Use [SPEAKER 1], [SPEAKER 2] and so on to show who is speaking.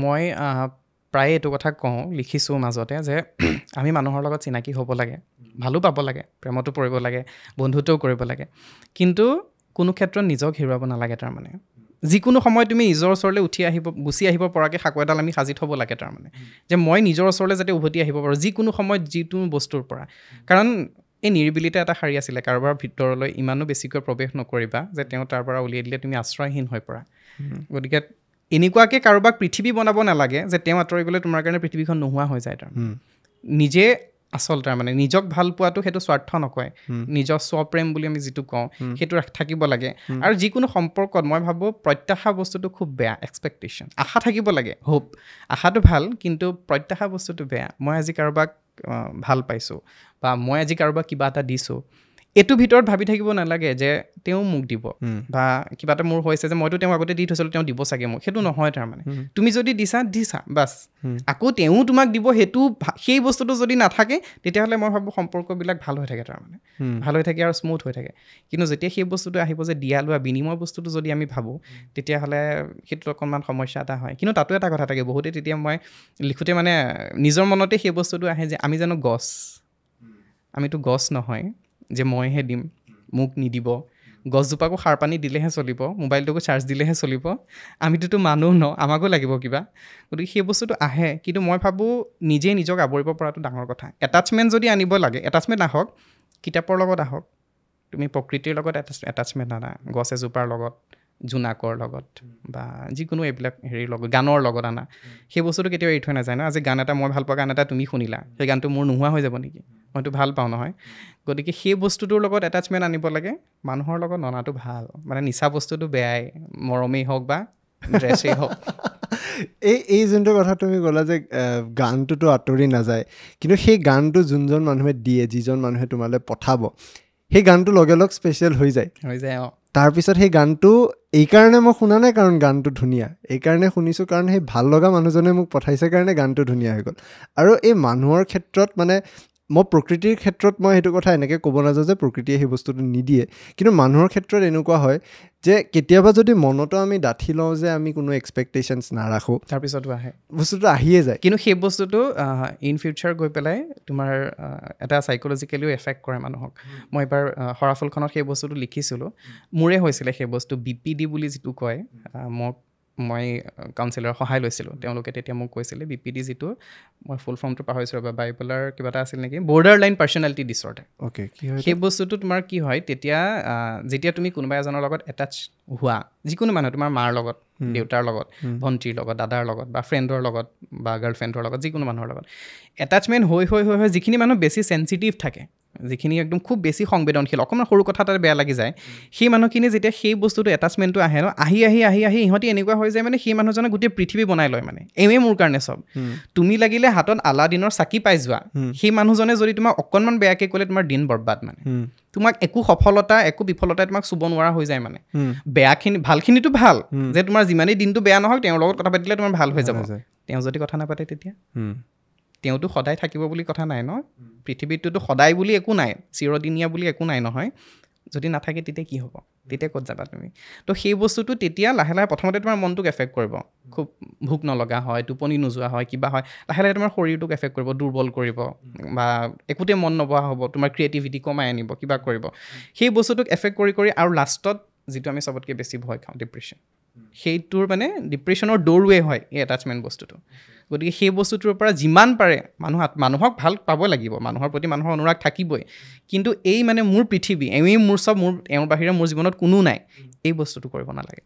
[SPEAKER 1] মই প্ৰায়ে এইটো কথা কওঁ, লিখিছোঁ মাজতে যে আমি মানুহৰ লগত চিনাকি হ'ব লাগে, ভালো পাব লাগে, প্ৰেমতো পৰিব লাগে, বন্ধুত্বও কৰিব লাগে, কিন্তু কোনো ক্ষেত্ৰত নিজক হেৰুৱাব নালাগে। তাৰমানে যিকোনো সময়ত তুমি নিজৰ ওচৰলৈ গুচি আহিব পৰাকৈ সাঁকো এডাল আমি সাজি থ'ব লাগে। তাৰমানে যে মই নিজৰ ওচৰলৈ যাতে উভতি আহিব পাৰোঁ যিকোনো সময়ত যিটো বস্তুৰ পৰা। কাৰণ এই নিৰিবিলিতে এটা শাৰী আছিলে, কাৰোবাৰ ভিতৰলৈ ইমানো বেছিকৈ প্ৰৱেশ নকৰিবা যে তেওঁ তাৰ পৰা উলিয়াই দিলে তুমি আশ্ৰয়হীন হৈ পৰা। গতিকে এনেকুৱাকৈ কাৰোবাক পৃথিৱী বনাব নালাগে যে তেওঁ আঁতৰি গ'লে তোমাৰ কাৰণে পৃথিৱীখন নোহোৱা হৈ যায়। তাৰমানে নিজে আচল, তাৰমানে নিজক ভাল পোৱাটো সেইটো স্বাৰ্থ নকয়, নিজৰ স্বপ্ৰেম বুলি আমি যিটো কওঁ সেইটো থাকিব লাগে। আৰু যিকোনো সম্পৰ্কত মই ভাবোঁ প্ৰত্যাশা বস্তুটো খুব বেয়া। এক্সপেক্টেশ্যন, আশা থাকিব লাগে, হোপ, আশাটো ভাল, কিন্তু প্ৰত্যাশা বস্তুটো বেয়া। মই আজি কাৰোবাক ভাল পাইছোঁ বা মই আজি কাৰোবাক কিবা এটা দিছোঁ, এইটো ভিতৰত ভাবি থাকিব নালাগে যে তেওঁ মোক দিব বা কিবা এটা মোৰ হৈছে যে মইতো তেওঁ আগতে দি থৈছিলোঁ, তেওঁ দিব চাগে মোক। সেইটো নহয়। তাৰমানে তুমি যদি দিছা বাছ, আকৌ তেওঁ তোমাক দিব, সেইটো সেই বস্তুটো যদি নাথাকে তেতিয়াহ'লে মই ভাবোঁ সম্পৰ্কবিলাক ভাল হৈ থাকে। তাৰমানে ভাল হৈ থাকে আৰু স্মুথ হৈ থাকে। কিন্তু যেতিয়া সেই বস্তুটো আহিব যে দিয়া লোৱা বিনিময় বস্তুটো যদি আমি ভাবোঁ, তেতিয়াহ'লে সেইটোত অকণমান সমস্যা এটা হয়। কিন্তু তাতো এটা কথা থাকে, বহুতে তেতিয়া মই লিখোঁতে মানে নিজৰ মনতে সেই বস্তুটো আহে যে আমি জানো গছ? আমিতো গছ নহয় যে মইহে দিম, মোক নিদিব। গছজোপাকো সাৰ পানী দিলেহে চলিব, মোবাইলটোকো চাৰ্জ দিলেহে চলিব। আমিতোতো মানুহ ন, আমাকো লাগিব কিবা। গতিকে সেই বস্তুটো আহে, কিন্তু মই ভাবোঁ নিজেই নিজক আৱৰিব পৰাটো ডাঙৰ কথা। এটাচমেণ্ট যদি আনিব লাগে, এটাচমেণ্ট আহক, কিতাপৰ লগত আহক, তুমি প্ৰকৃতিৰ লগত এটাচমেণ্ট আনা, গছ এজোপাৰ লগত, জোনাকৰ লগত বা যিকোনো এইবিলাক হেৰিৰ লগত, গানৰ লগত আনা। সেই বস্তুটো কেতিয়াও এৰি থৈ নাযায় ন। আজি গান এটা, মই ভাল পোৱা গান এটা তুমি শুনিলা, সেই গানটো মোৰ নোহোৱা হৈ যাব নেকি? মইতো ভাল পাওঁ নহয়। গতিকে সেই বস্তুটোৰ লগত এটাচমেণ্ট আনিব লাগে, মানুহৰ লগত অনাটো ভাল। মানে নিচা বস্তুটো বেয়াই, মৰমেই হওক বা ড্ৰেছেই হওক।
[SPEAKER 2] এই যোনটো কথা তুমি ক'লা যে গানটোতো আঁতৰি নাযায়, কিন্তু সেই গানটো যোনজন মানুহে দিয়ে, যিজন মানুহে তোমালৈ পঠাব, সেই গানটো লগে লগ স্পেচিয়েল হৈ যায়। তাৰপিছত সেই গানটো এইকাৰণে মই শুনা নাই কাৰণ গানটো ধুনীয়া, এইকাৰণে শুনিছোঁ কাৰণ সেই ভাল লগা মানুহজনে মোক পঠাইছে কাৰণে গানটো ধুনীয়া হৈ গ'ল। আৰু এই মানুহৰ ক্ষেত্ৰত মানে মই প্ৰকৃতিৰ ক্ষেত্ৰত মই সেইটো কথা এনেকৈ ক'ব নাযাওঁ যে প্ৰকৃতিয়ে সেই বস্তুটো নিদিয়ে, কিন্তু মানুহৰ ক্ষেত্ৰত এনেকুৱা হয় যে কেতিয়াবা যদি মনতো আমি ডাঠি লওঁ যে আমি কোনো এক্সপেক্টেশ্যনছ নাৰাখোঁ,
[SPEAKER 1] তাৰপিছতো আহে,
[SPEAKER 2] বস্তুটো আহিয়ে যায়।
[SPEAKER 1] কিন্তু সেই বস্তুটো ইন ফিউচাৰ গৈ পেলাই তোমাৰ এটা চাইক'লজিকেলিও এফেক্ট কৰে মানুহক। মই এবাৰ সৰাফুলখনত সেই বস্তুটো লিখিছিলোঁ, মোৰে হৈছিলে সেই বস্তু। BPD বুলি যিটো কয়, মই কাউন্সিলাৰৰ সহায় লৈছিলোঁ। তেওঁলোকে তেতিয়া মোক কৈছিলে BPD যিটো, মই ফুল ফৰ্মটো পাহৰিছোঁ ৰ'বা, বাইপলাৰ কিবা এটা আছিল নেকি, border line personality disorder.
[SPEAKER 2] Okay, কি হয়
[SPEAKER 1] সেই বস্তুটো তোমাৰ কি হয়, যেতিয়া তুমি কোনোবা এজনৰ লগত এটাচ হোৱা, যিকোনো মানুহ, তোমাৰ মাৰ লগত, দেউতাৰ লগত, ভণ্টিৰ লগত, দাদাৰ লগত বা ফ্ৰেণ্ডৰ লগত বা গাৰ্লফ্ৰেণ্ডৰ লগত, যিকোনো মানুহৰ লগত এটাচমেণ্ট হৈ যিখিনি মানুহ বেছি চেঞ্চিটিভ থাকে, যিখিনি একদম খুব বেছি সংবেদনশীল, অকণমান সৰু কথা এটা বেয়া লাগি যায়, সেই মানুহখিনি যেতিয়া সেই বস্তুটো এটাচমেণ্টটো আহে ন, আহি ইহঁতি এনেকুৱা হৈ যায় মানে সেই মানুহজনে গোটেই পৃথিৱী বনাই লয়। মানে এওঁৱে মোৰ কাৰণে চব। তুমি লাগিলে হাতত আলাদিনৰ চাকি পাই যোৱা, সেই মানুহজনে যদি তোমাক অকণমান বেয়াকৈ ক'লে তোমাৰ দিন বৰবাদ। মানে তোমাক একো সফলতা, একো বিফলতাই তোমাক চুব নোৱাৰা হৈ যায়। মানে ভালখিনিতো ভাল যে তোমাৰ যিমানেই দিনটো বেয়া নহওক, তেওঁৰ লগত কথা পাতিলে তোমাৰ ভাল হৈ যাব। তেওঁ যদি কথা নাপাতে তেতিয়া তেওঁতো সদায় থাকিব বুলি কথা নাই ন। পৃথিৱীতটোতো সদায় বুলি একো নাই, চিৰদিনীয়া বুলি একো নাই নহয়। যদি নাথাকে তেতিয়া কি হ'ব? তেতিয়া ক'ত যাবা তুমি? তো সেই বস্তুটো তেতিয়া লাহে লাহে প্ৰথমতে তোমাৰ মনটোক এফেক্ট কৰিব, খুব ভোক নলগা হয়, টোপনি নোযোৱা হয়, কিবা হয়, লাহে লাহে তোমাৰ শৰীৰটোক এফেক্ট কৰিব, দুৰ্বল কৰিব বা একোতে মন নবহা হ'ব, তোমাৰ ক্ৰিয়েটিভিটি কমাই আনিব, কিবা কৰিব। সেই বস্তুটোক এফেক্ট কৰি আৰু লাষ্টত যিটো আমি চবতকৈ বেছি ভয় খাওঁ, ডিপ্ৰেশ্যন, সেইটোৰ মানে ডিপ্ৰেশ্যনৰ ড'ৰৱে হয় এই এটাচমেণ্ট বস্তুটো। গতিকে সেই বস্তুটোৰ পৰা যিমান পাৰে মানুহক ভাল পাব লাগিব, মানুহৰ প্ৰতি মানুহৰ অনুৰাগ থাকিবই, কিন্তু এই মানে মোৰ পৃথিৱী, এওঁৰ বাহিৰে মোৰ জীৱনত কোনো নাই, এই বস্তুটো কৰিব নালাগে।